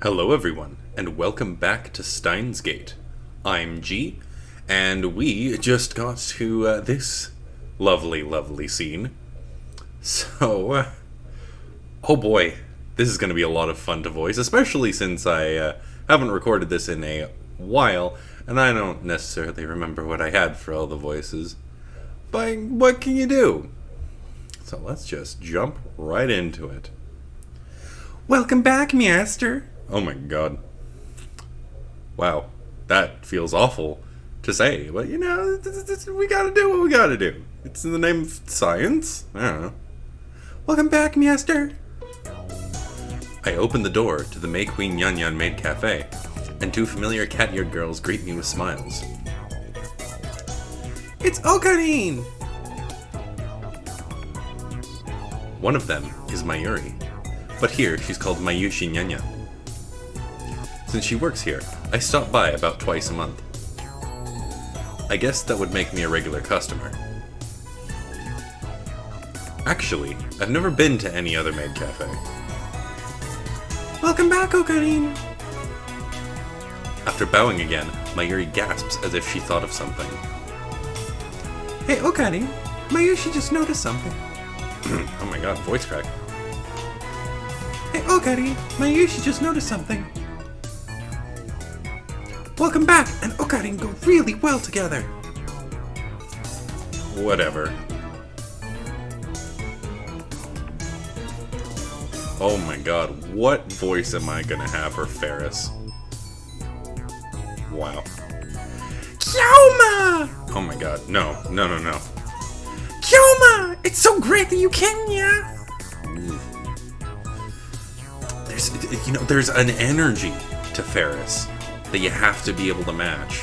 Hello everyone, and welcome back to STEINS Gate. I'm G, and we just got to this lovely scene. So, oh boy, this is going to be a lot of fun to voice, especially since I haven't recorded this in a while, and I don't necessarily remember what I had for all the voices. But what can you do? So let's just jump right into it. Welcome back, Master. Oh my god. Wow. That feels awful to say, but we gotta do what we gotta do. It's in the name of science. I don't know. Welcome back, Master. I open the door to the May Queen Yan Yan Maid Cafe, and two familiar cat-eared girls greet me with smiles. It's Okarine! One of them is Mayuri, but here she's called Mayushi Nyanyan. Since she works here, I stop by about twice a month. I guess that would make me a regular customer. Actually, I've never been to any other maid cafe. Welcome back, Okarine! After bowing again, Mayuri gasps as if she thought of something. Hey, Okarine, Mayushi just noticed something. Oh my god, voice crack. Hey, Okarine, Mayushi just noticed something. Welcome back, and Okarine go really well together. Whatever. Oh my god, what voice am I gonna have for Ferris? Wow. Kyoma! Oh my god, no. Kyoma! It's so great that you came, yeah? There's an energy to Ferris that you have to be able to match.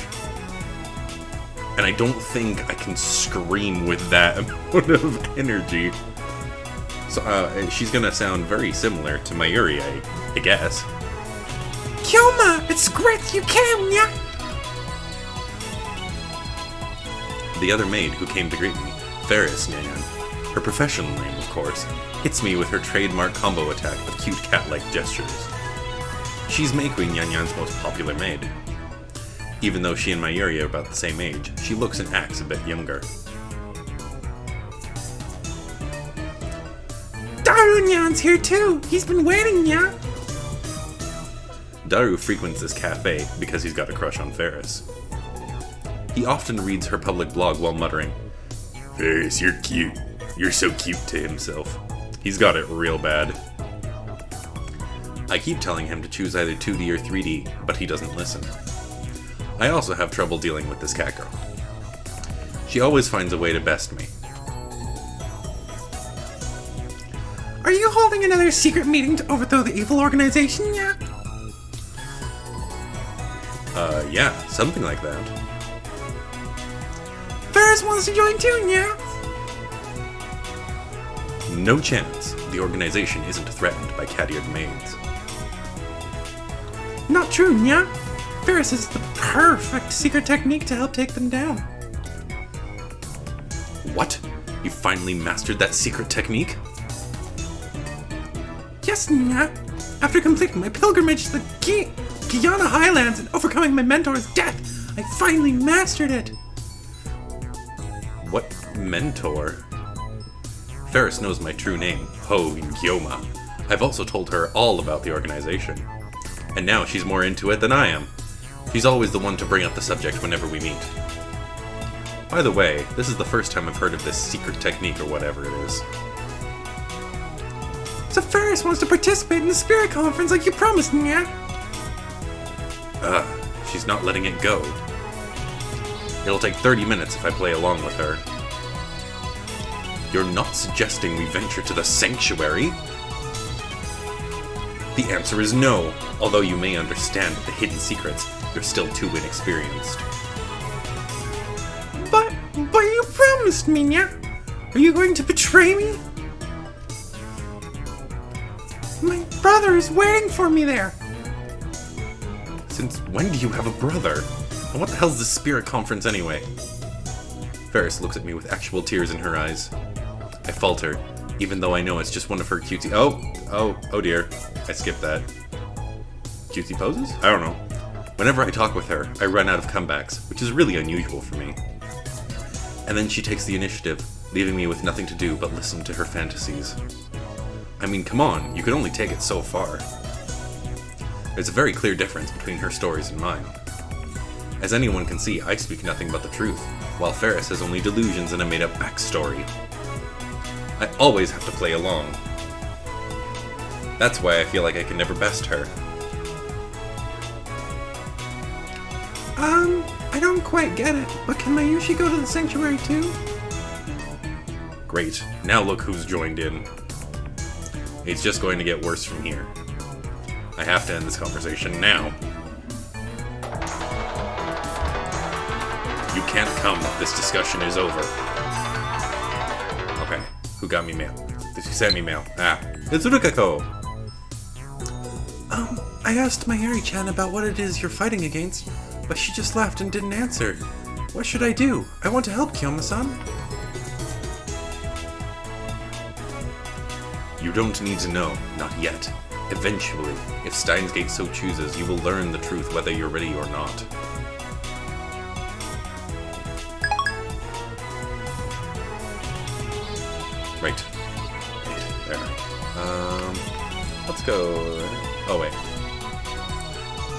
And I don't think I can scream with that amount of energy. So she's gonna sound very similar to Mayuri, I guess. Kyoma, it's great you came, yeah? The other maid who came to greet me, Ferris Nyanyan, her professional name of course, hits me with her trademark combo attack of cute cat-like gestures. She's May Queen Yanyan's most popular maid. Even though she and Mayuri are about the same age, she looks and acts a bit younger. Daru Nyan's here too! He's been waiting, yeah? Daru frequents this cafe because he's got a crush on Ferris. He often reads her public blog while muttering, "Ferris, you're cute. You're so cute," to himself. He's got it real bad. I keep telling him to choose either 2D or 3D, but he doesn't listen. I also have trouble dealing with this cat girl. She always finds a way to best me. Are you holding another secret meeting to overthrow the evil organization, yeah? Yeah, something like that. Ferris wants to join too, yeah? No chance. The organization isn't threatened by cat-eared maids. Not true, nya. Ferris is the perfect secret technique to help take them down. What? You finally mastered that secret technique? Yes, nya. After completing my pilgrimage to the Guyana Highlands and overcoming my mentor's death, I finally mastered it. What mentor? Ferris knows my true name, Ho Gyoma. I've also told her all about the organization. And now she's more into it than I am. She's always the one to bring up the subject whenever we meet. By the way, this is the first time I've heard of this secret technique or whatever it is. So Ferris wants to participate in the spirit conference like you promised me, yeah? She's not letting it go. It'll take 30 minutes if I play along with her. You're not suggesting we venture to the sanctuary? The answer is no, although you may understand the hidden secrets, you're still too inexperienced. But you promised me, yeah? Are you going to betray me? My brother is waiting for me there. Since when do you have a brother? And what the hell's this spirit conference anyway? Ferris looks at me with actual tears in her eyes. I falter, even though I know it's just one of her cutesy— Oh dear. I skipped that. cutesy poses? I don't know. Whenever I talk with her, I run out of comebacks, which is really unusual for me. And then she takes the initiative, leaving me with nothing to do but listen to her fantasies. I mean, come on, you can only take it so far. There's a very clear difference between her stories and mine. As anyone can see, I speak nothing but the truth, while Ferris has only delusions and a made-up backstory. I always have to play along. That's why I feel like I can never best her. I don't quite get it, but can Mayushi go to the sanctuary too? Great, now look who's joined in. It's just going to get worse from here. I have to end this conversation now. You can't come, this discussion is over. Okay, who got me mail? Did she send me mail? Ah, it's Rukako! I asked Mayuri-chan about what it is you're fighting against, but she just laughed and didn't answer. What should I do? I want to help Kyoma-san. You don't need to know, not yet. Eventually, if Steins Gate so chooses, you will learn the truth whether you're ready or not. Right. There. Let's go... Oh, wait.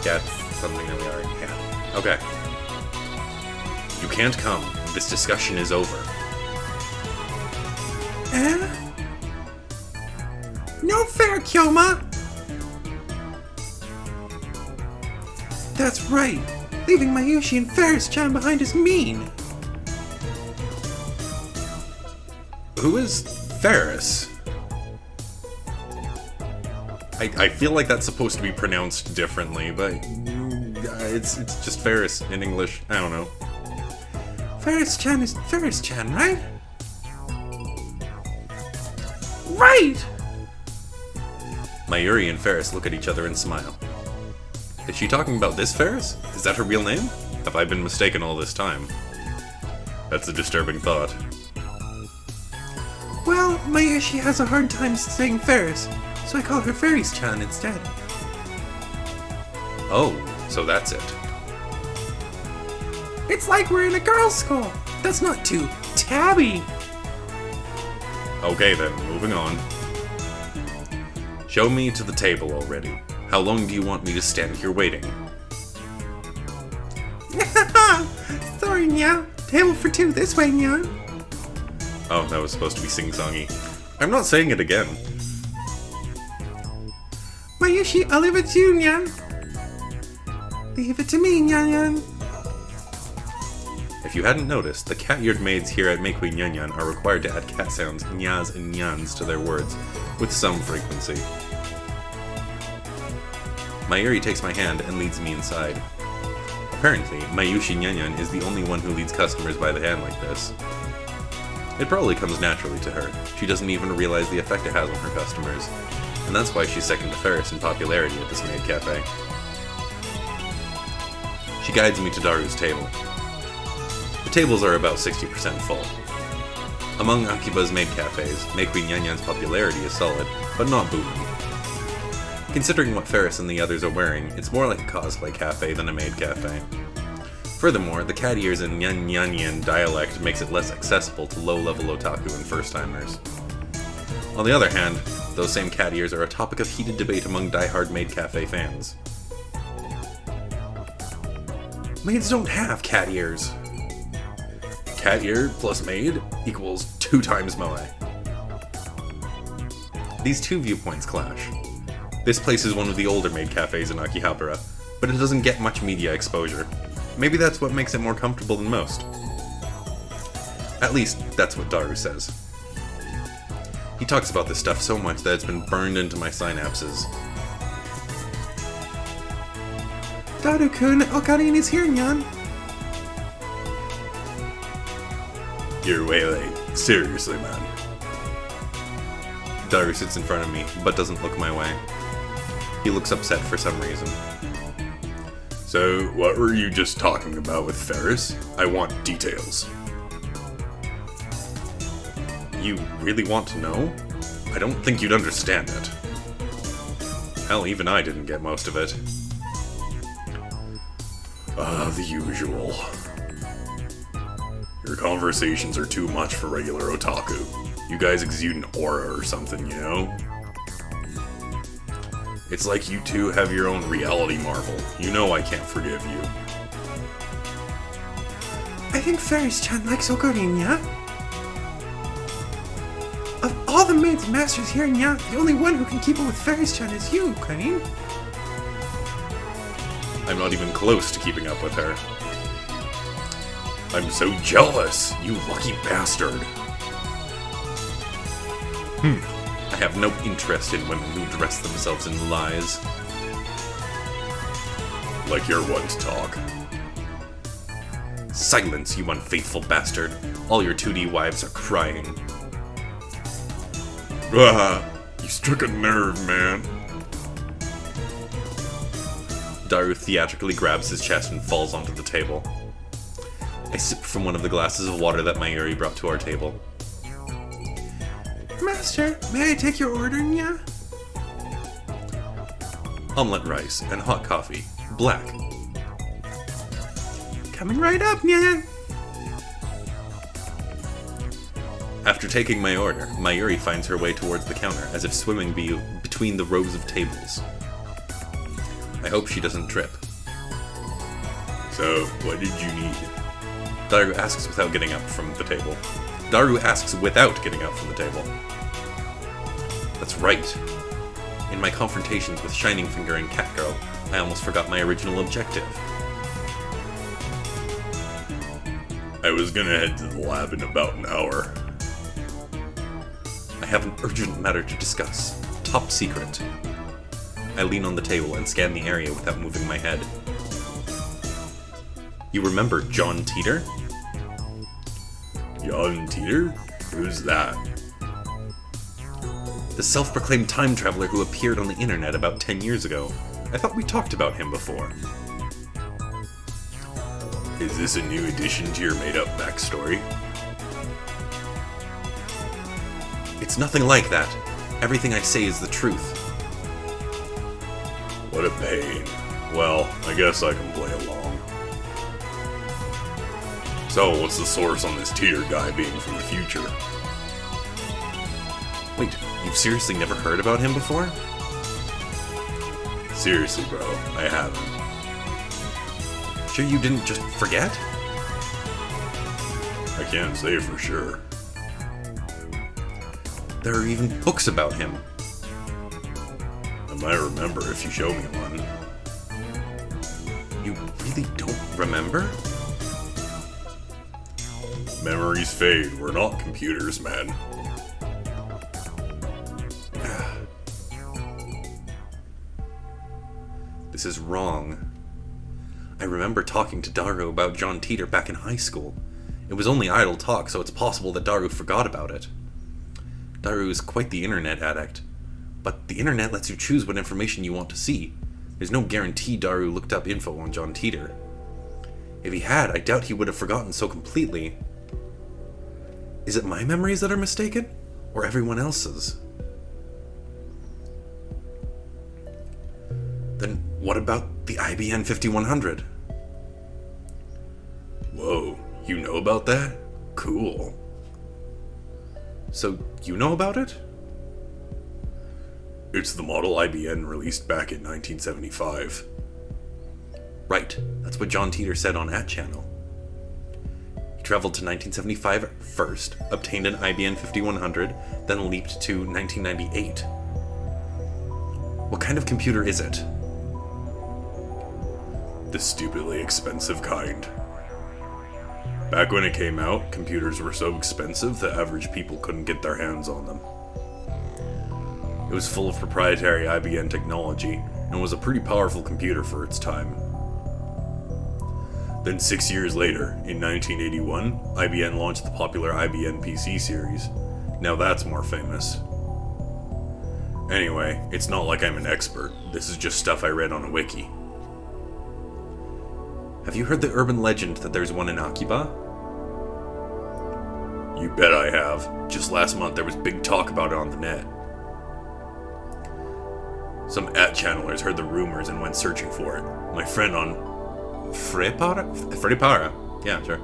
Get something that we already have. Okay. You can't come. This discussion is over. No fair, Kyoma! That's right. Leaving Mayushi and Ferris-chan behind is mean. Who is Ferris? I feel like that's supposed to be pronounced differently, but it's just Ferris in English. I don't know. Ferris-chan is Ferris-chan, right? Right! Mayuri and Ferris look at each other and smile. Is she talking about this Ferris? Is that her real name? Have I been mistaken all this time? That's a disturbing thought. Well, Mayushi has a hard time saying Ferris, so I call her Ferris-chan instead. Oh, so that's it. It's like we're in a girls' school. That's not too tabby. Okay then, moving on. Show me to the table already. How long do you want me to stand here waiting? Sorry, Nya. Table for two this way, Nya. Oh, that was supposed to be sing-songy. I'm not saying it again. Mayushi, I'll leave it to you, Nya. Leave it to me, Nyan. If you hadn't noticed, the cat-eared maids here at Meikui Nyanyan are required to add cat sounds, nyas and nyans, to their words, with some frequency. Mayuri takes my hand and leads me inside. Apparently, Mayushi Nyanyan is the only one who leads customers by the hand like this. It probably comes naturally to her. She doesn't even realize the effect it has on her customers, and that's why she's second to Ferris in popularity at this maid cafe. She guides me to Daru's table. The tables are about 60% full. Among Akiba's maid cafes, Meikui Nyanyan's popularity is solid, but not booming. Considering what Ferris and the others are wearing, it's more like a cosplay cafe than a maid cafe. Furthermore, the cat ears in Nyanyan dialect makes it less accessible to low-level otaku and first-timers. On the other hand, those same cat ears are a topic of heated debate among die-hard maid cafe fans. Maids don't have cat ears. Cat ear plus maid equals 2 times moe. These two viewpoints clash. This place is one of the older maid cafes in Akihabara, but it doesn't get much media exposure. Maybe that's what makes it more comfortable than most. At least, that's what Daru says. He talks about this stuff so much that it's been burned into my synapses. Daru-kun, Okarin is here, Nyan. You're way late. Seriously, man. Daru sits in front of me, but doesn't look my way. He looks upset for some reason. So, what were you just talking about with Ferris? I want details. You really want to know? I don't think you'd understand it. Hell, even I didn't get most of it. The usual. Your conversations are too much for regular otaku. You guys exude an aura or something, you know? It's like you two have your own reality marvel. You know I can't forgive you. I think Fairies-chan likes Ocarina. Of all the maids and masters here in Ya, the only one who can keep up with Fairies-chan is you, Karin. I'm not even close to keeping up with her. I'm so jealous, you lucky bastard. I have no interest in women who dress themselves in lies. Like your ones talk. Silence, you unfaithful bastard. All your 2D wives are crying. You struck a nerve, man. Daru theatrically grabs his chest and falls onto the table. I sip from one of the glasses of water that Mayuri brought to our table. Master, may I take your order, Nya? Omelette rice and hot coffee. Black. Coming right up, Nya. After taking my order, Mayuri finds her way towards the counter, as if swimming between the rows of tables. I hope she doesn't trip. So, what did you need? Daru asks without getting up from the table. That's right. In my confrontations with Shining Finger and Catgirl, I almost forgot my original objective. I was gonna head to the lab in about an hour. I have an urgent matter to discuss. Top secret. I lean on the table and scan the area without moving my head. You remember John Teeter? John Teeter? Who's that? The self-proclaimed time traveler who appeared on the internet about 10 years ago. I thought we talked about him before. Is this a new addition to your made-up backstory? It's nothing like that. Everything I say is the truth. What a pain. Well, I guess I can play along. So, what's the source on this Teeter guy being from the future? Wait, you've seriously never heard about him before? Seriously, bro, I haven't. Sure you didn't just forget? I can't say for sure. There are even books about him. I might remember if you show me one. You really don't remember? Memories fade. We're not computers, man. This is wrong. I remember talking to Daru about John Teeter back in high school. It was only idle talk, so it's possible that Daru forgot about it. Daru is quite the internet addict. But the internet lets you choose what information you want to see. There's no guarantee Daru looked up info on John Teeter. If he had, I doubt he would have forgotten so completely. Is it my memories that are mistaken? Or everyone else's? Then what about the IBN 5100? Whoa, you know about that? Cool. So, you know about it? It's the model IBN released back in 1975. Right, that's what John Teeter said on @channel. He traveled to 1975 first, obtained an IBN 5100, then leaped to 1998. What kind of computer is it? The stupidly expensive kind. Back when it came out, computers were so expensive that average people couldn't get their hands on them. It was full of proprietary IBM technology, and was a pretty powerful computer for its time. Then 6 years later, in 1981, IBM launched the popular IBM PC series. Now that's more famous. Anyway, it's not like I'm an expert. This is just stuff I read on a wiki. Have you heard the urban legend that there's one in Akiba? You bet I have. Just last month there was big talk about it on the net. Some channelers heard the rumors and went searching for it. My friend on Frepara? Yeah, sure.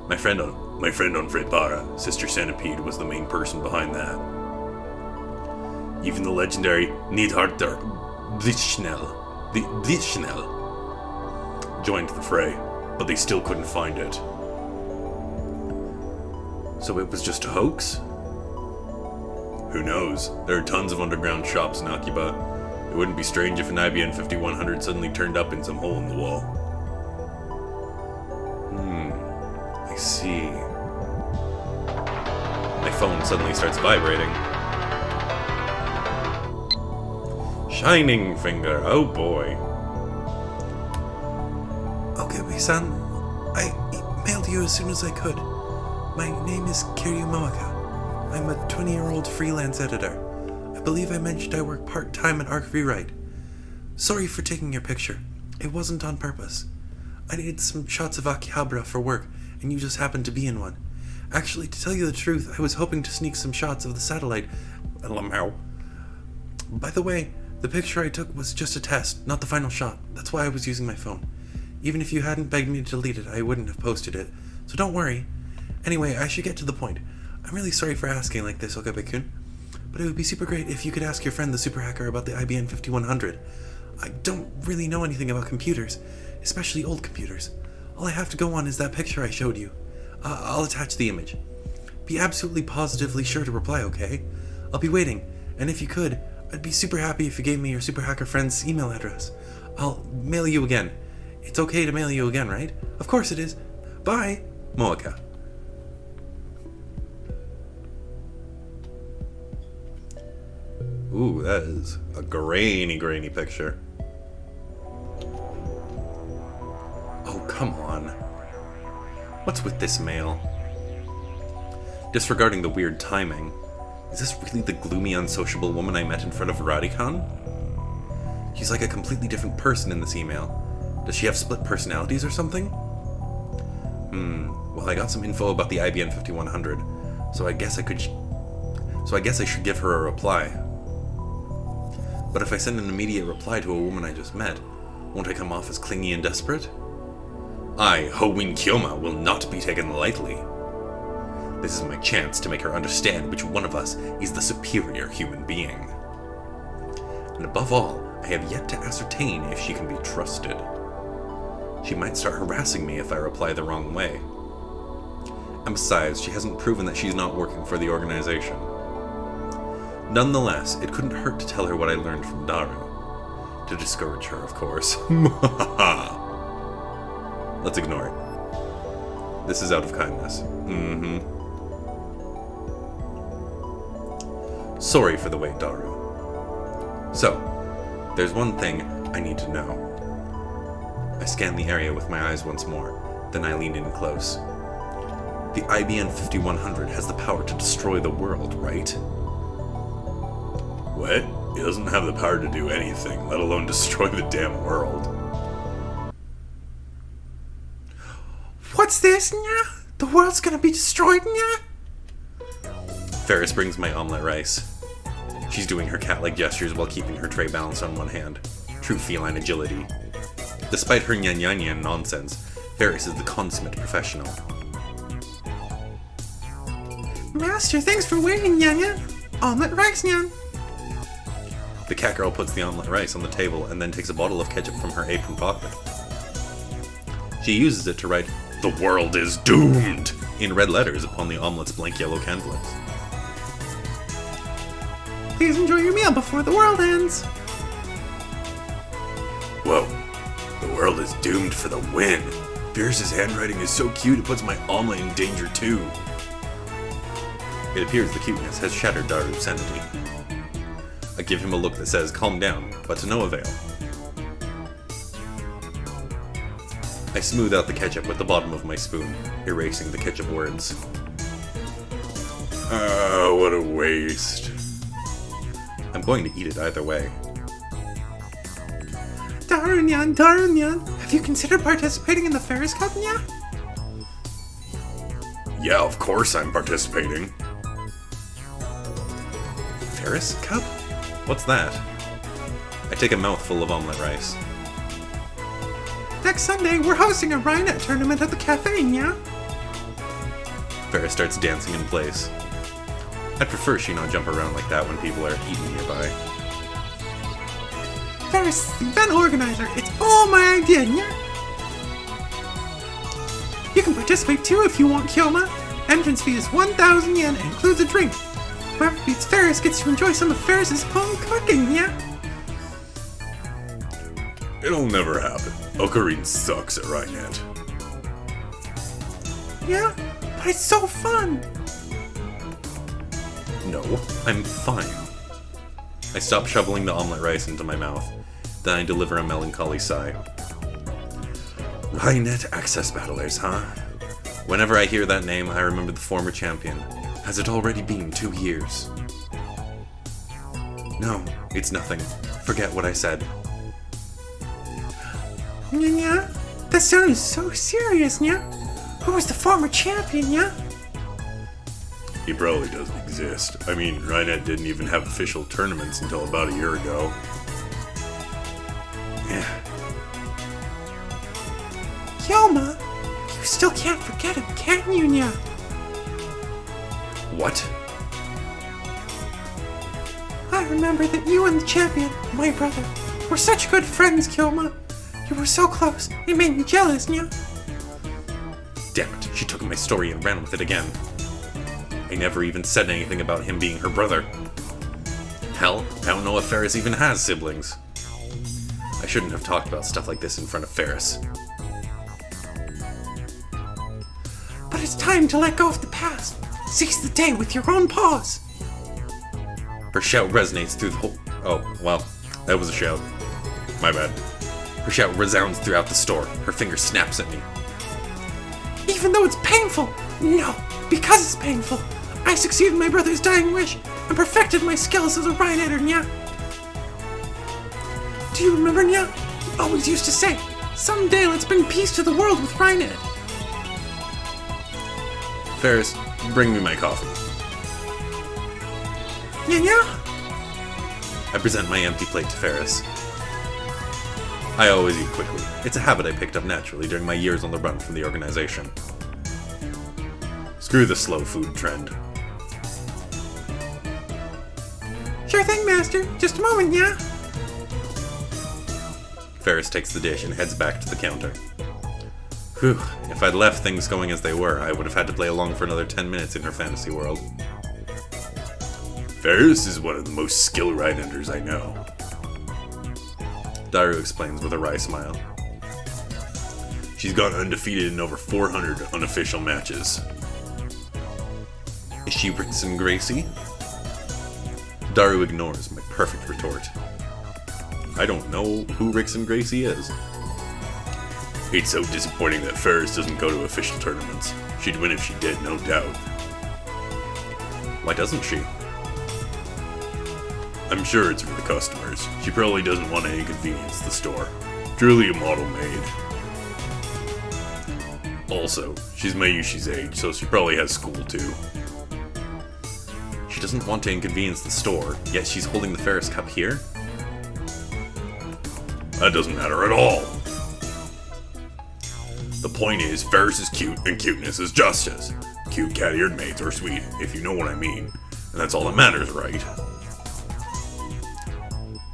My friend on Frepara, Sister Centipede, was the main person behind that. Even the legendary Nidhartar Blitznell joined the fray, but they still couldn't find it. So it was just a hoax? Who knows? There are tons of underground shops in Akiba. It wouldn't be strange if an IBN 5100 suddenly turned up in some hole in the wall. I see. My phone suddenly starts vibrating. Shining Finger, oh boy. Okay-san, I mailed you as soon as I could. My name is Kiryu Moaka. I'm a 20-year-old freelance editor. I believe I mentioned I work part-time at Arc Rewrite. Sorry for taking your picture. It wasn't on purpose. I needed some shots of Akihabara for work, and you just happened to be in one. Actually, to tell you the truth, I was hoping to sneak some shots of the satellite. By the way, the picture I took was just a test, not the final shot. That's why I was using my phone. Even if you hadn't begged me to delete it, I wouldn't have posted it. So don't worry. Anyway, I should get to the point. I'm really sorry for asking like this, Okabe-kun. But it would be super great if you could ask your friend the super hacker about the IBN 5100. I don't really know anything about computers, especially old computers. All I have to go on is that picture I showed you. I'll attach the image. Be absolutely positively sure to reply, okay? I'll be waiting, and if you could, I'd be super happy if you gave me your super hacker friend's email address. I'll mail you again. It's okay to mail you again, right? Of course it is. Bye, Moaka. Ooh, that is a grainy picture. Oh, come on. What's with this mail? Disregarding the weird timing, is this really the gloomy, unsociable woman I met in front of Radicon? She's like a completely different person in this email. Does she have split personalities or something? Well, I got some info about the IBN 5100, so I guess I should give her a reply. But if I send an immediate reply to a woman I just met, won't I come off as clingy and desperate? I, Howin Kyoma, will not be taken lightly. This is my chance to make her understand which one of us is the superior human being. And above all, I have yet to ascertain if she can be trusted. She might start harassing me if I reply the wrong way. And besides, she hasn't proven that she's not working for the organization. Nonetheless, it couldn't hurt to tell her what I learned from Daru. To discourage her, of course. Let's ignore it. This is out of kindness. Sorry for the wait, Daru. So, there's one thing I need to know. I scanned the area with my eyes once more, then I leaned in close. The IBN 5100 has the power to destroy the world, right? What? It doesn't have the power to do anything, let alone destroy the damn world. What's this, nya? The world's gonna be destroyed, nya? Ferris brings my omelette rice. She's doing her cat-like gestures while keeping her tray balanced on one hand. True feline agility. Despite her nyan nonsense, Ferris is the consummate professional. Master, thanks for waiting, Nyanya. Omelette rice, Nyan. The cat girl puts the omelette rice on the table and then takes a bottle of ketchup from her apron pocket. She uses it to write, "The world is doomed!" in red letters upon the omelette's blank yellow canvas. Please enjoy your meal before the world ends. Whoa. The world is doomed for the win. Fierce's handwriting is so cute it puts my omelet in danger too. It appears the cuteness has shattered Daru's sanity. I give him a look that says calm down, but to no avail. I smooth out the ketchup with the bottom of my spoon, erasing the ketchup words. What a waste. I'm going to eat it either way. Daru Nyan, have you considered participating in the Ferris Cup, Nya? Yeah, of course I'm participating. Ferris Cup? What's that? I take a mouthful of omelet rice. Next Sunday, we're hosting a Rhinet tournament at the cafe, yeah? Ferris starts dancing in place. I'd prefer she not jump around like that when people are eating nearby. Ferris, the event organizer, it's all my idea, yeah? You can participate too if you want, Kyoma. Entrance fee is 1,000 yen and includes a drink. Whoever beats Ferris gets to enjoy some of Ferris's home cooking, yeah? It'll never happen. Ocarina sucks at Rhinet. Yeah, but it's so fun. No, I'm fine. I stop shoveling the omelet rice into my mouth. Then I deliver a melancholy sigh. Rhinet Access Battlers, huh? Whenever I hear that name, I remember the former champion. Has it already been 2 years? No, it's nothing. Forget what I said. Yeah? That sounded so serious, yeah? Who was the former champion, yeah? He probably doesn't exist. I mean, Rhinet didn't even have official tournaments until about a year ago. Yeah. Kyoma, you still can't forget him, can you, nya? What? I remember that you and the champion, my brother, were such good friends, Kyoma. You were so close, it made me jealous, nya? Damn it, she took my story and ran with it again. I never even said anything about him being her brother. Hell, I don't know if Ferris even has siblings. I shouldn't have talked about stuff like this in front of Ferris. But it's time to let go of the past. Seize the day with your own paws. Her shout resonates through the whole... Oh, well, that was a shout. My bad. Her shout resounds throughout the store. Her finger snaps at me. Even though it's painful. No, because it's painful. I succeeded in my brother's dying wish and perfected my skills as a Rhinetter, nya. Do you remember, nya? You always used to say, someday let's bring peace to the world with Rhinet. Ferris, bring me my coffee. Yeah? I present my empty plate to Ferris. I always eat quickly. It's a habit I picked up naturally during my years on the run from the organization. Screw the slow food trend. Sure thing, Master. Just a moment, yeah? Ferris takes the dish and heads back to the counter. Whew, if I'd left things going as they were, I would have had to play along for another 10 minutes in her fantasy world. Ferris is one of the most skilled Rhineters I know. Daru explains with a wry smile. She's gone undefeated in over 400 unofficial matches. Is she Rickson Gracie? Daru ignores my perfect retort. I don't know who Rickson Gracie is. It's so disappointing that Ferris doesn't go to official tournaments. She'd win if she did, no doubt. Why doesn't she? I'm sure it's for the customers. She probably doesn't want to inconvenience the store. Truly a model maid. Also, she's Mayushi's age, so she probably has school too. She doesn't want to inconvenience the store, yet she's holding the Ferris Cup here? That doesn't matter at all. The point is, Ferris is cute, and cuteness is justice. Cute cat-eared maids are sweet, if you know what I mean. And that's all that matters, right?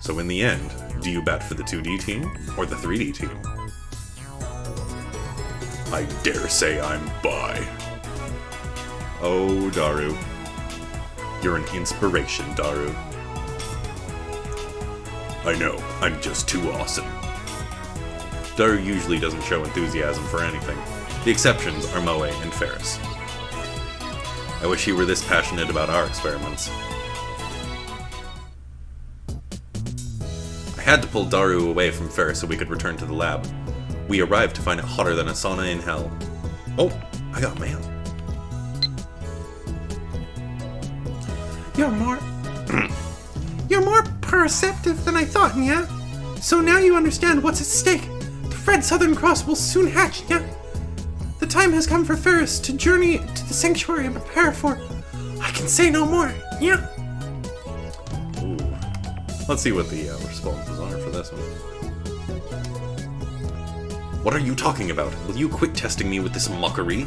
So in the end, do you bet for the 2D team, or the 3D team? I dare say I'm bi. Oh, Daru. You're an inspiration, Daru. I know, I'm just too awesome. Daru usually doesn't show enthusiasm for anything. The exceptions are Moe and Ferris. I wish he were this passionate about our experiments. I had to pull Daru away from Ferris so we could return to the lab. We arrived to find it hotter than a sauna in hell. Oh, I got mail. You're more perceptive than I thought, yeah? So now you understand what's at stake. The Red Southern Cross will soon hatch, yeah? The time has come for Ferris to journey to the sanctuary and prepare for... I can say no more, yeah? Ooh. Let's see what the spawn designer for this one. What are you talking about? Will you quit testing me with this mockery?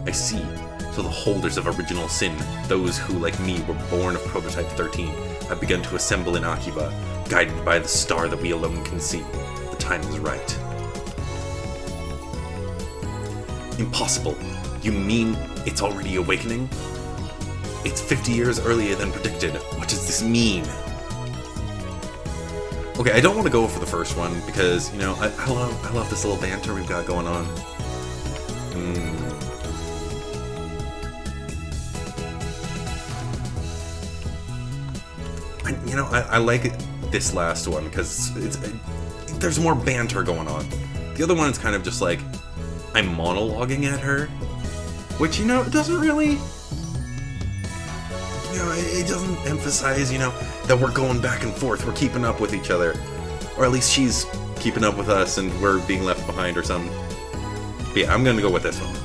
I see. So the holders of original sin, those who, like me, were born of Prototype 13, have begun to assemble in Akiba, guided by the star that we alone can see. The time is right. Impossible. You mean it's already awakening? It's 50 years earlier than predicted. What does this mean? Okay, I don't want to go for the first one because, you know, I love this little banter we've got going on. You know, I like this last one because there's more banter going on. The other one is kind of just like I'm monologuing at her, which, you know, it doesn't really, you know, it doesn't emphasize, you know, that we're going back and forth, we're keeping up with each other, or at least she's keeping up with us and we're being left behind or something. But yeah, I'm gonna go with this one.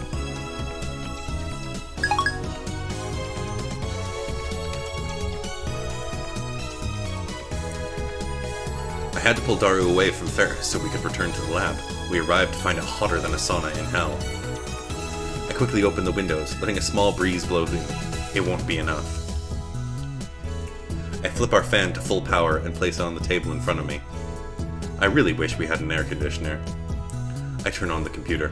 I had to pull Daru away from Ferris so we could return to the lab. We arrived to find it hotter than a sauna in hell. I quickly opened the windows, letting a small breeze blow in. It won't be enough. I flip our fan to full power and place it on the table in front of me. I really wish we had an air conditioner. I turn on the computer.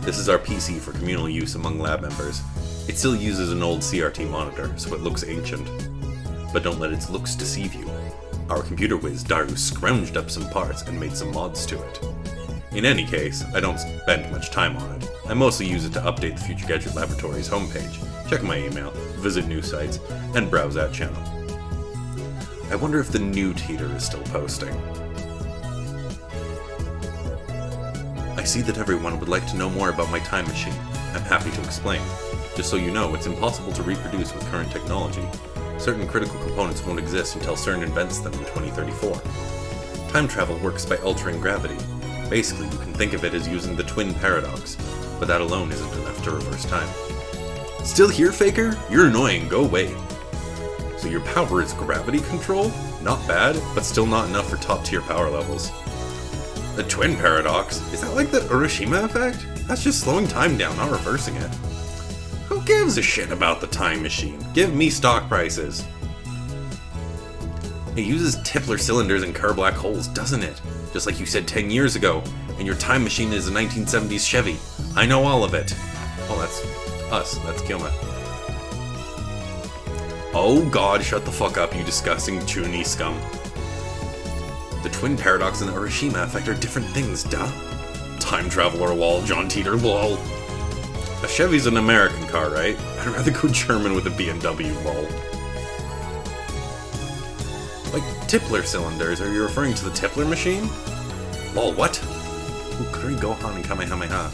This is our PC for communal use among lab members. It still uses an old CRT monitor, so it looks ancient. But don't let its looks deceive you. Our computer whiz Daru scrounged up some parts and made some mods to it. In any case, I don't spend much time on it. I mostly use it to update the Future Gadget Laboratory's homepage, check my email, visit news sites, and browse that channel. I wonder if the new Teeter is still posting. I see that everyone would like to know more about my time machine. I'm happy to explain. Just so you know, it's impossible to reproduce with current technology. Certain critical components won't exist until CERN invents them in 2034. Time travel works by altering gravity. Basically, you can think of it as using the twin paradox, but that alone isn't enough to reverse time. Still here, Faker? You're annoying, go away. So your power is gravity control? Not bad, but still not enough for top-tier power levels. The twin paradox? Is that like the Urashima effect? That's just slowing time down, not reversing it. Who gives a shit about the time machine? Give me stock prices. It uses Tipler cylinders and Kerr black holes, doesn't it? Just like you said 10 years ago, and your time machine is a 1970s Chevy. I know all of it. Oh, that's us. That's Kilma. Oh god, shut the fuck up, you disgusting Chuni scum. The twin paradox and the Urashima effect are different things, duh. Time traveler lol, John Teeter lol. A Chevy's an American car, right? I'd rather go German with a BMW, lol. Like, Tipler cylinders, are you referring to the Tipler machine? Lol, what? Ooh, Kuri Gohan and Kamehameha.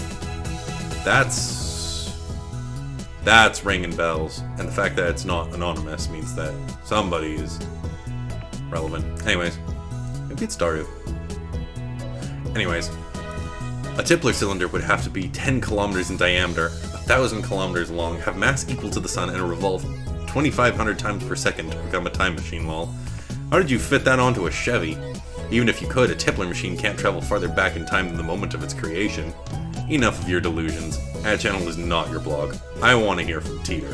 That's ringing bells. And the fact that it's not anonymous means that somebody is relevant. Anyways, maybe it's Daru. Anyways, a Tipler cylinder would have to be 10 kilometers in diameter, 1,000 kilometers long, have mass equal to the sun, and revolve 2,500 times per second to become a time machine, lol. How did you fit that onto a Chevy? Even if you could, a Tipler machine can't travel farther back in time than the moment of its creation. Enough of your delusions. Ad channel is not your blog. I want to hear from Teeter.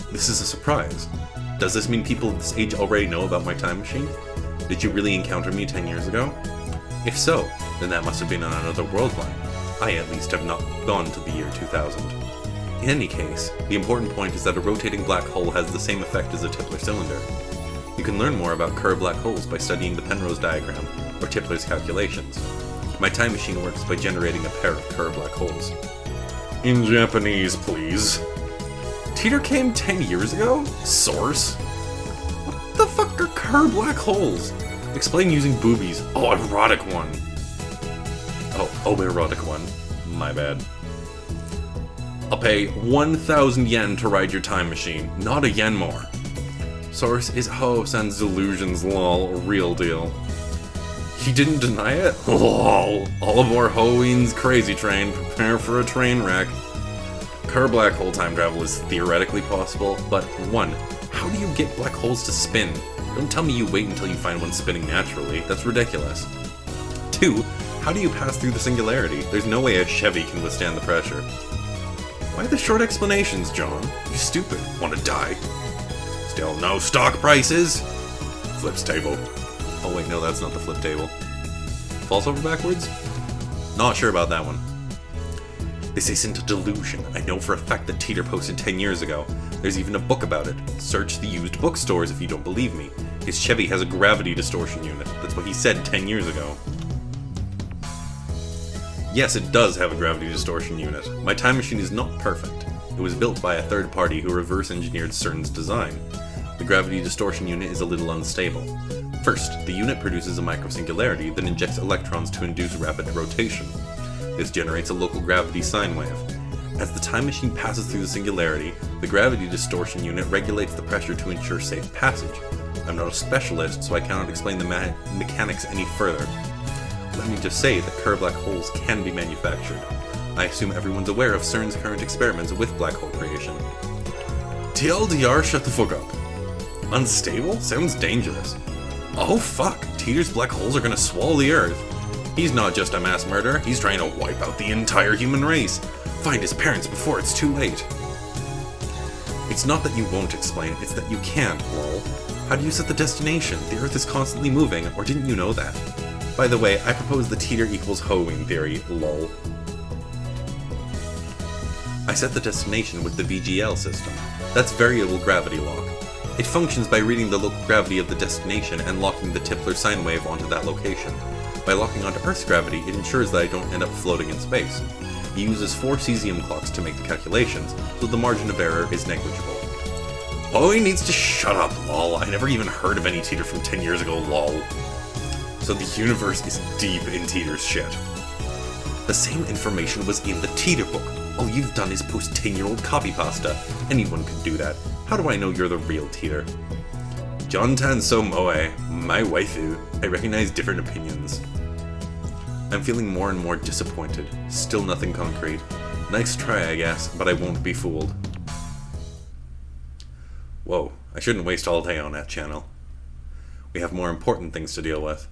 This is a surprise. Does this mean people of this age already know about my time machine? Did you really encounter me 10 years ago? If so, then that must have been on another world line. I at least have not gone to the year 2000. In any case, the important point is that a rotating black hole has the same effect as a Tipler cylinder. You can learn more about Kerr black holes by studying the Penrose diagram, or Tipler's calculations. My time machine works by generating a pair of Kerr black holes. In Japanese, please. Teeter came 10 years ago? Source? What the fuck are Kerr black holes? Explain using boobies. Oh, erotic one. Oh, erotic one. My bad. I'll pay 1,000 yen to ride your time machine, not a yen more. Source is Ho-san's delusions, lol, real deal. He didn't deny it? Lol. All aboard Hoen's crazy train, prepare for a train wreck. Kerr black hole time travel is theoretically possible, but 1. How do you get black holes to spin? Don't tell me you wait until you find one spinning naturally. That's ridiculous. 2. How do you pass through the singularity? There's no way a Chevy can withstand the pressure. Why the short explanations, John? You stupid. Wanna die? Still no stock prices? Flips table. Oh wait, no, that's not the flip table. False over backwards? Not sure about that one. This isn't a delusion. I know for a fact that Teeter posted 10 years ago. There's even a book about it. Search the used bookstores if you don't believe me. His Chevy has a gravity distortion unit. That's what he said 10 years ago. Yes, it does have a gravity distortion unit. My time machine is not perfect. It was built by a third party who reverse engineered CERN's design. The gravity distortion unit is a little unstable. First, the unit produces a microsingularity that injects electrons to induce rapid rotation. This generates a local gravity sine wave. As the time machine passes through the singularity, the gravity distortion unit regulates the pressure to ensure safe passage. I'm not a specialist, so I cannot explain the mechanics any further. Let me just say that Kerr black holes can be manufactured. I assume everyone's aware of CERN's current experiments with black hole creation. TLDR, shut the fuck up. Unstable? Sounds dangerous. Oh fuck, Teeter's black holes are gonna swallow the Earth. He's not just a mass murderer, he's trying to wipe out the entire human race. Find his parents before it's too late. It's not that you won't explain, it's that you can't, lol. How do you set the destination? The Earth is constantly moving, or didn't you know that? By the way, I propose the Teeter equals hoeing theory, lol. I set the destination with the VGL system. That's variable gravity lock. It functions by reading the local gravity of the destination and locking the Tipler sine wave onto that location. By locking onto Earth's gravity, it ensures that I don't end up floating in space. He uses 4 cesium clocks to make the calculations, so the margin of error is negligible. Oh, he needs to shut up, lol. I never even heard of any Teeter from 10 years ago, lol. So the universe is deep in Teeter's shit. The same information was in the Teeter book. All you've done is post 10-year-old copy pasta. Anyone could do that. How do I know you're the real Teeter? John Tan So Moe, my waifu. I recognize different opinions. I'm feeling more and more disappointed. Still nothing concrete. Nice try, I guess, but I won't be fooled. Whoa, I shouldn't waste all day on that channel. We have more important things to deal with.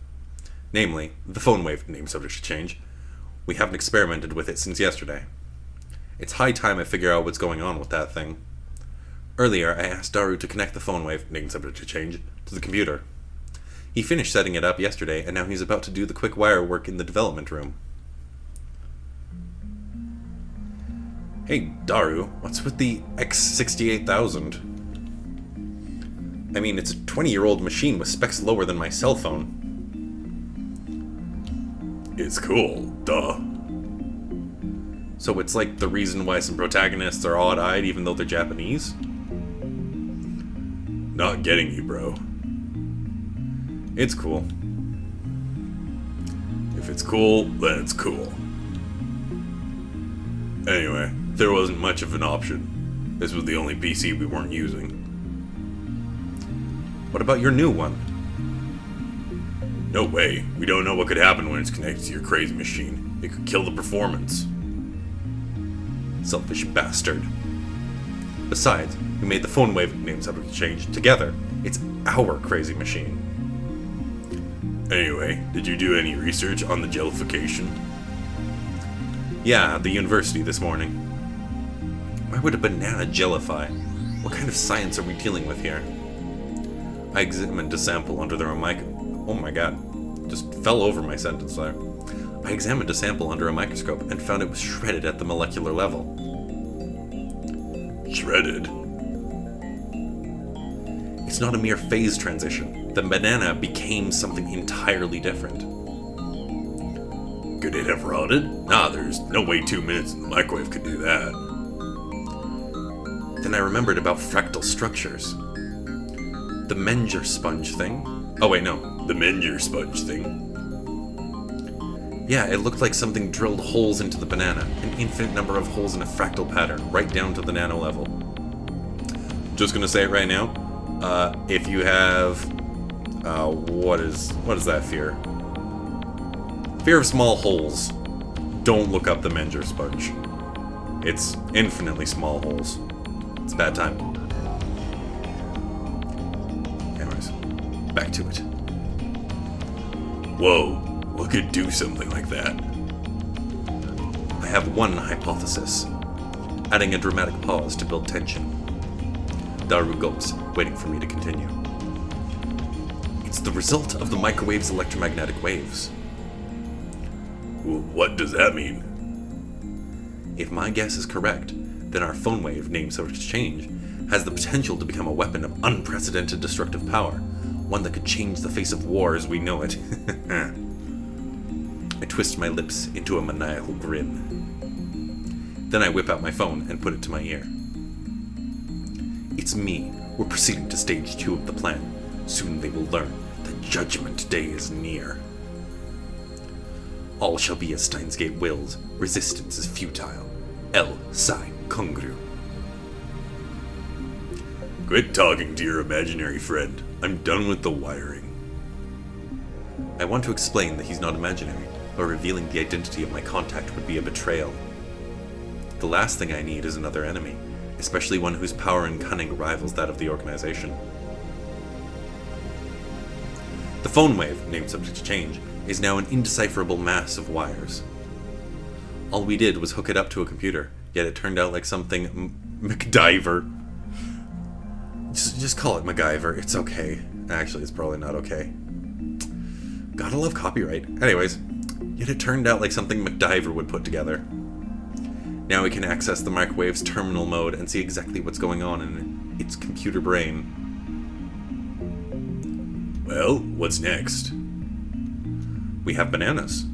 Namely, the phone wave, name subject to change. We haven't experimented with it since yesterday. It's high time I figure out what's going on with that thing. Earlier, I asked Daru to connect the phone wave, name subject to change, to the computer. He finished setting it up yesterday, and now he's about to do the quick wire work in the development room. Hey, Daru, what's with the X68000? I mean, it's a 20-year-old machine with specs lower than my cell phone. It's cool, duh. So it's like the reason why some protagonists are odd-eyed even though they're Japanese? Not getting you, bro. It's cool. If it's cool, then it's cool. Anyway, there wasn't much of an option. This was the only PC we weren't using. What about your new one? No way. We don't know what could happen when it's connected to your crazy machine. It could kill the performance. Selfish bastard. Besides, we made the phone wave name subject change together. It's our crazy machine. Anyway, did you do any research on the jellification? Yeah, at the university this morning. Why would a banana jellify? What kind of science are we dealing with here? I examined a sample under the oh my god, just fell over my sentence there. I examined a sample under a microscope and found it was shredded at the molecular level. Shredded? It's not a mere phase transition. The banana became something entirely different. Could it have rotted? Nah, there's no way 2 minutes in the microwave could do that. Then I remembered about fractal structures. The Menger sponge thing. Oh wait, no. The Menger sponge thing. Yeah, it looked like something drilled holes into the banana. An infinite number of holes in a fractal pattern, right down to the nano level. Just gonna say it right now. If you have... what is that fear? Fear of small holes. Don't look up the Menger sponge. It's infinitely small holes. It's a bad time. Anyways, back to it. Whoa, what could do something like that? I have one hypothesis, adding a dramatic pause to build tension. Daru gulps, waiting for me to continue. It's the result of the microwave's electromagnetic waves. What does that mean? If my guess is correct, then our phone wave, named subject to change, has the potential to become a weapon of unprecedented destructive power, one that could change the face of war as we know it. I twist my lips into a maniacal grin. Then I whip out my phone and put it to my ear. It's me. We're proceeding to stage 2 of the plan. Soon they will learn that Judgment Day is near. All shall be as Steins Gate wills. Resistance is futile. El Sai Congru. Quit talking to your imaginary friend. I'm done with the wiring. I want to explain that he's not imaginary, but revealing the identity of my contact would be a betrayal. The last thing I need is another enemy, especially one whose power and cunning rivals that of the organization. The phone wave, named subject to change, is now an indecipherable mass of wires. All we did was hook it up to a computer, yet it turned out like something MacGyver. Just call it MacGyver, it's okay. Actually, it's probably not okay. Gotta love copyright. Anyways, yet it turned out like something MacGyver would put together. Now we can access the microwave's terminal mode and see exactly what's going on in its computer brain. Well, what's next? We have bananas.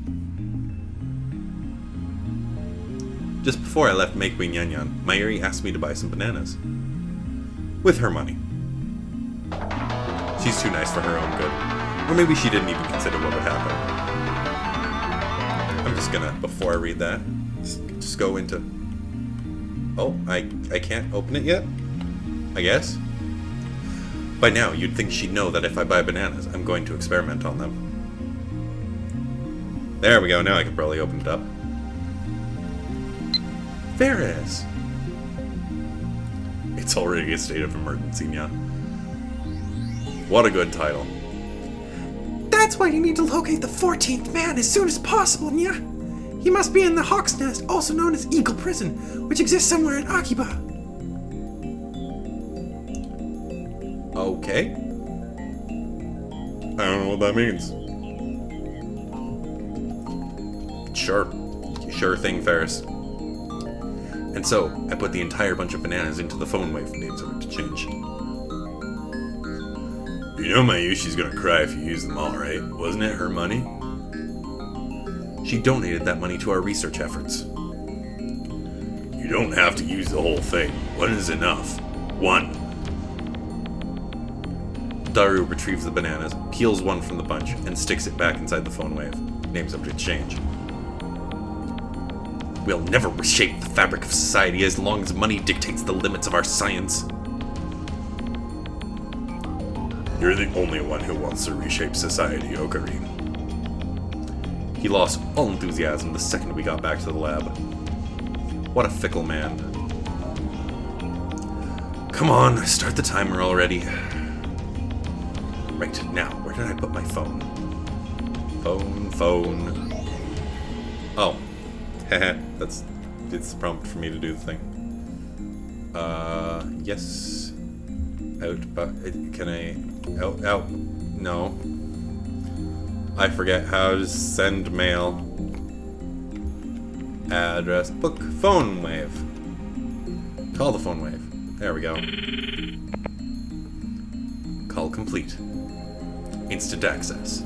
Just before I left Make Wing Yan Yan, Mayuri asked me to buy some bananas. With her money. She's too nice for her own good. Or maybe she didn't even consider what would happen. I'm just gonna, before I read that, just go into... Oh, I can't open it yet? I guess? By now, you'd think she'd know that if I buy bananas, I'm going to experiment on them. There we go, now I can probably open it up. There it is. It's already a state of emergency, yeah. What a good title. That's why you need to locate the 14th man as soon as possible, Nya. He must be in the Hawk's Nest, also known as Eagle Prison, which exists somewhere in Akiba. Okay. I don't know what that means. Sure thing, Ferris. And so, I put the entire bunch of bananas into the phone wave named subject to change. You know Mayushi's gonna cry if you use them all, right? Wasn't it her money? She donated that money to our research efforts. You don't have to use the whole thing. One is enough. One. Daru retrieves the bananas, peels one from the bunch, and sticks it back inside the phone wave. Name subject to change. We'll never reshape the fabric of society as long as money dictates the limits of our science. You're the only one who wants to reshape society, Ocarine. He lost all enthusiasm the second we got back to the lab. What a fickle man. Come on, start the timer already. Right, now, where did I put my phone? Phone. Oh. Haha, it's the prompt for me to do the thing. Yes. Out, but can I... Out. No. I forget how to send mail. Address book. Phone wave. Call the phone wave. There we go. Call complete. Instant access.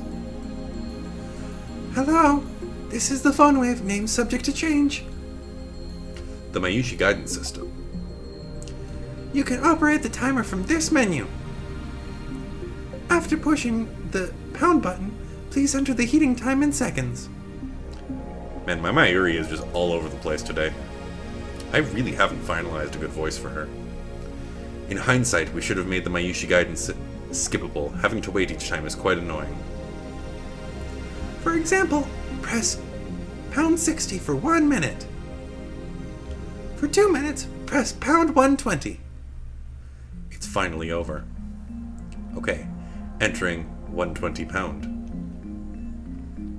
Hello? This is the phone wave, name subject to change. The Mayushi guidance system. You can operate the timer from this menu. After pushing the pound button, please enter the heating time in seconds. Man, my Mayuri is just all over the place today. I really haven't finalized a good voice for her. In hindsight, we should have made the Mayushi guidance skippable. Having to wait each time is quite annoying. For example, press pound 60 for 1 minute. For 2 minutes, press pound 120. It's finally over. Okay, entering 120 pound.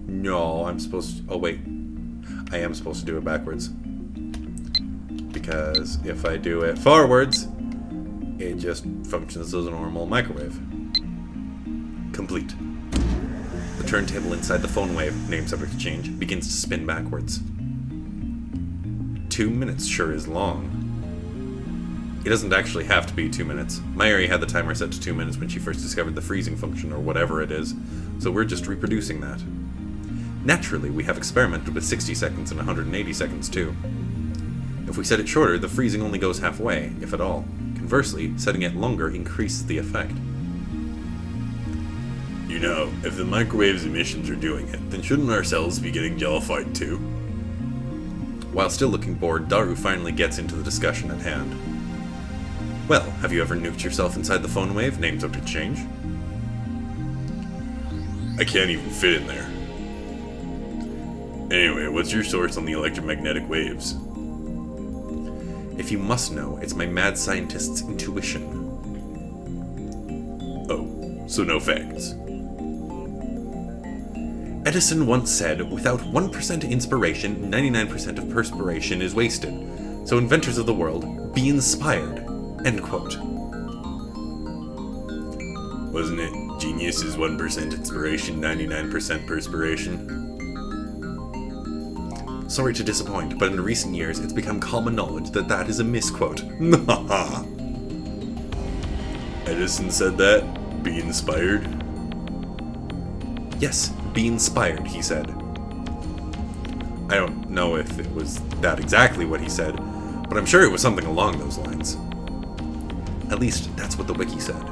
No, I'm supposed to... Oh, wait. I am supposed to do it backwards. Because if I do it forwards, it just functions as a normal microwave. Complete. The turntable inside the phone wave, name subject to change, begins to spin backwards. 2 minutes sure is long. It doesn't actually have to be 2 minutes. My area had the timer set to 2 minutes when she first discovered the freezing function, or whatever it is, so we're just reproducing that. Naturally, we have experimented with 60 seconds and 180 seconds too. If we set it shorter, the freezing only goes halfway, if at all. Conversely, setting it longer increases the effect. You know, if the microwave's emissions are doing it, then shouldn't our cells be getting jellified too? While still looking bored, Daru finally gets into the discussion at hand. Well, have you ever nuked yourself inside the phone wave? Name subject to change. I can't even fit in there. Anyway, what's your source on the electromagnetic waves? If you must know, it's my mad scientist's intuition. Oh, so no facts. Edison once said, without 1% inspiration, 99% of perspiration is wasted. So inventors of the world, be inspired. End quote. Wasn't it genius is 1% inspiration, 99% perspiration? Sorry to disappoint, but in recent years it's become common knowledge that that is a misquote. Edison said that? Be inspired? Yes, be inspired, he said. I don't know if it was that exactly what he said, but I'm sure it was something along those lines. At least, that's what the wiki said.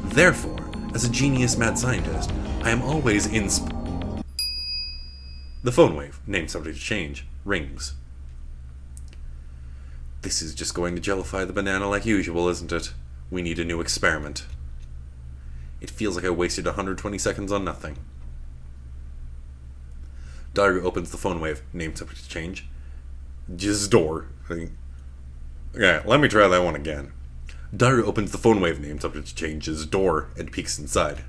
Therefore, as a genius mad scientist, I am always The phone wave, name subject to change, rings. This is just going to jellify the banana like usual, isn't it? We need a new experiment. It feels like I wasted 120 seconds on nothing. Daru opens the phone wave, name subject to change. Just door. Yeah, let me try that one again. Daru opens the phone wave, name subject to change, his door, and peeks inside.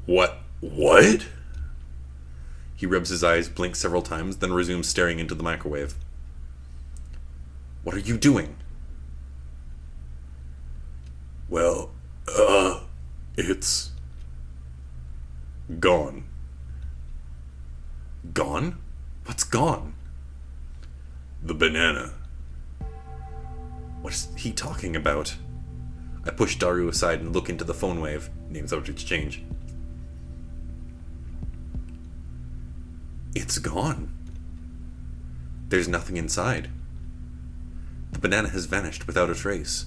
What? He rubs his eyes, blinks several times, then resumes staring into the microwave. What are you doing? Well, it's gone. Gone? What's gone? The banana. What is he talking about? I push Daru aside and look into the phone wave, name subject to change. It's gone. There's nothing inside. The banana has vanished without a trace.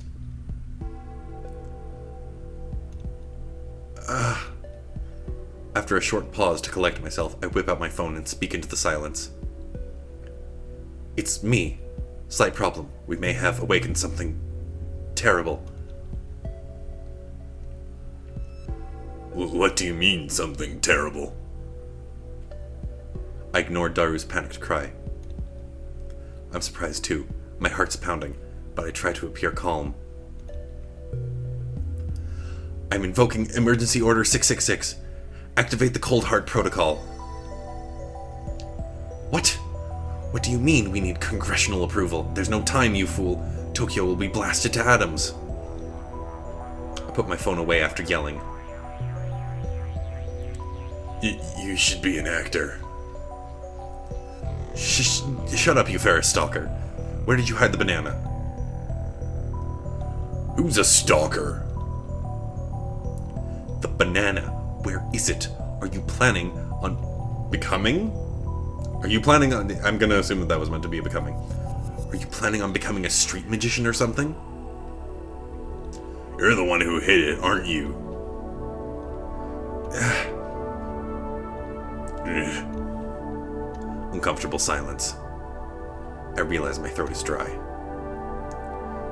After a short pause to collect myself, I whip out my phone and speak into the silence. It's me. Slight problem. We may have awakened something terrible. What do you mean, something terrible? I ignored Daru's panicked cry. I'm surprised too. My heart's pounding, but I try to appear calm. I'm invoking Emergency Order 666. Activate the Cold Heart Protocol. What? What do you mean we need congressional approval? There's no time, you fool. Tokyo will be blasted to atoms. I put my phone away after yelling. You should be an actor. Shut up, you Ferris stalker. Where did you hide the banana? Who's a stalker? The banana. Where is it? Are you planning on becoming? Are you planning on... I'm gonna assume that was meant to be a becoming. Are you planning on becoming a street magician or something? You're the one who hid it, aren't you? Uncomfortable silence. I realize my throat is dry.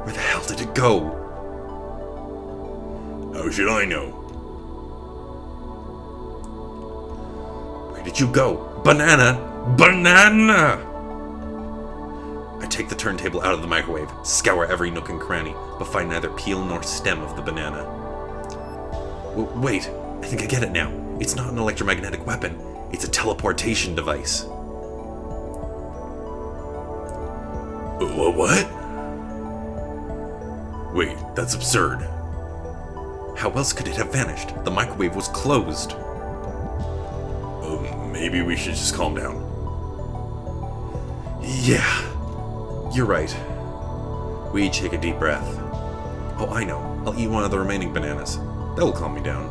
Where the hell did it go? How should I know? Where did you go? Banana! Banana! take the turntable out of the microwave, scour every nook and cranny, but find neither peel nor stem of the banana. Wait, I think I get it now. It's not an electromagnetic weapon. It's a teleportation device. What? Wait, that's absurd. How else could it have vanished? The microwave was closed. Maybe we should just calm down. Yeah, you're right. We each take a deep breath. Oh, I know. I'll eat one of the remaining bananas. That'll calm me down.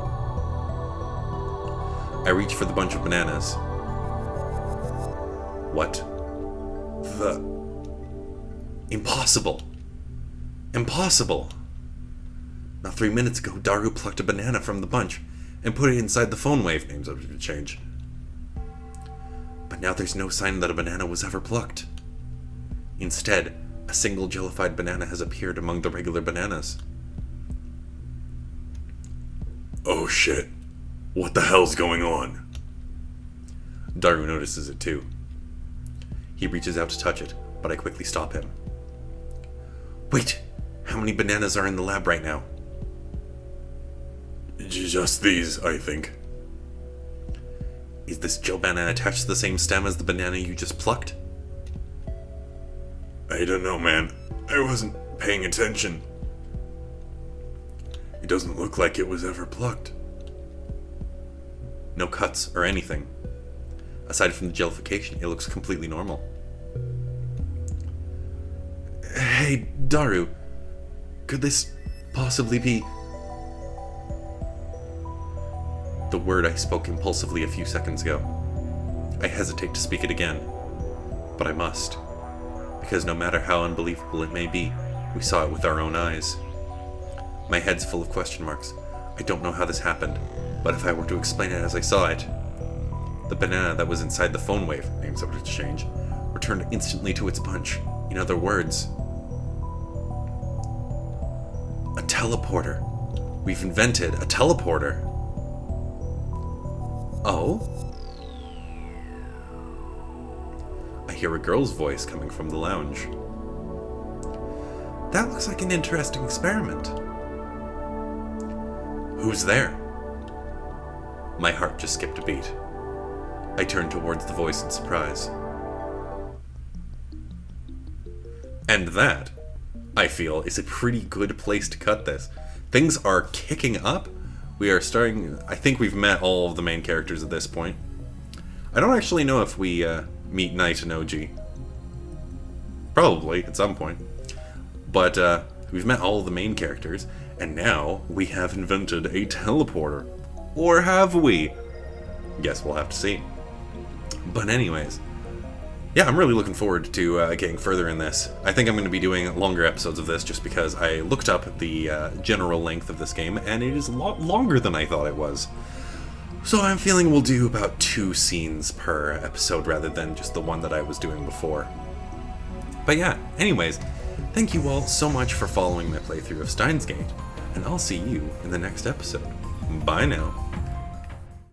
I reach for the bunch of bananas. What? Impossible. Impossible. Not 3 minutes ago, Daru plucked a banana from the bunch and put it inside the phone wave. Names of the change. But now there's no sign that a banana was ever plucked. Instead, a single jellified banana has appeared among the regular bananas. Oh shit. What the hell's going on? Daru notices it too. He reaches out to touch it, but I quickly stop him. Wait! How many bananas are in the lab right now? Just these, I think. Is this gel banana attached to the same stem as the banana you just plucked? I don't know, man. I wasn't paying attention. It doesn't look like it was ever plucked. No cuts or anything. Aside from the jellification, it looks completely normal. Hey, Daru. Could this possibly be... The word I spoke impulsively a few seconds ago. I hesitate to speak it again, but I must. Because no matter how unbelievable it may be, we saw it with our own eyes. My head's full of question marks. I don't know how this happened, but if I were to explain it as I saw it, the banana that was inside the phone wave, names of exchange, returned instantly to its bunch. In other words, a teleporter. We've invented a teleporter. Oh? I hear a girl's voice coming from the lounge. That looks like an interesting experiment. Who's there? My heart just skipped a beat. I turned towards the voice in surprise. And that, I feel, is a pretty good place to cut this. Things are kicking up. We are starting... I think we've met all of the main characters at this point. I don't actually know if we meet Knight and OG. Probably, at some point. But we've met all of the main characters, and now we have invented a teleporter. Or have we? Guess we'll have to see. But anyways, yeah, I'm really looking forward to getting further in this. I think I'm going to be doing longer episodes of this just because I looked up the general length of this game, and it is a lot longer than I thought it was. So I'm feeling we'll do about 2 scenes per episode rather than just the one that I was doing before. But yeah, anyways, thank you all so much for following my playthrough of STEINS, and I'll see you in the next episode. Bye now.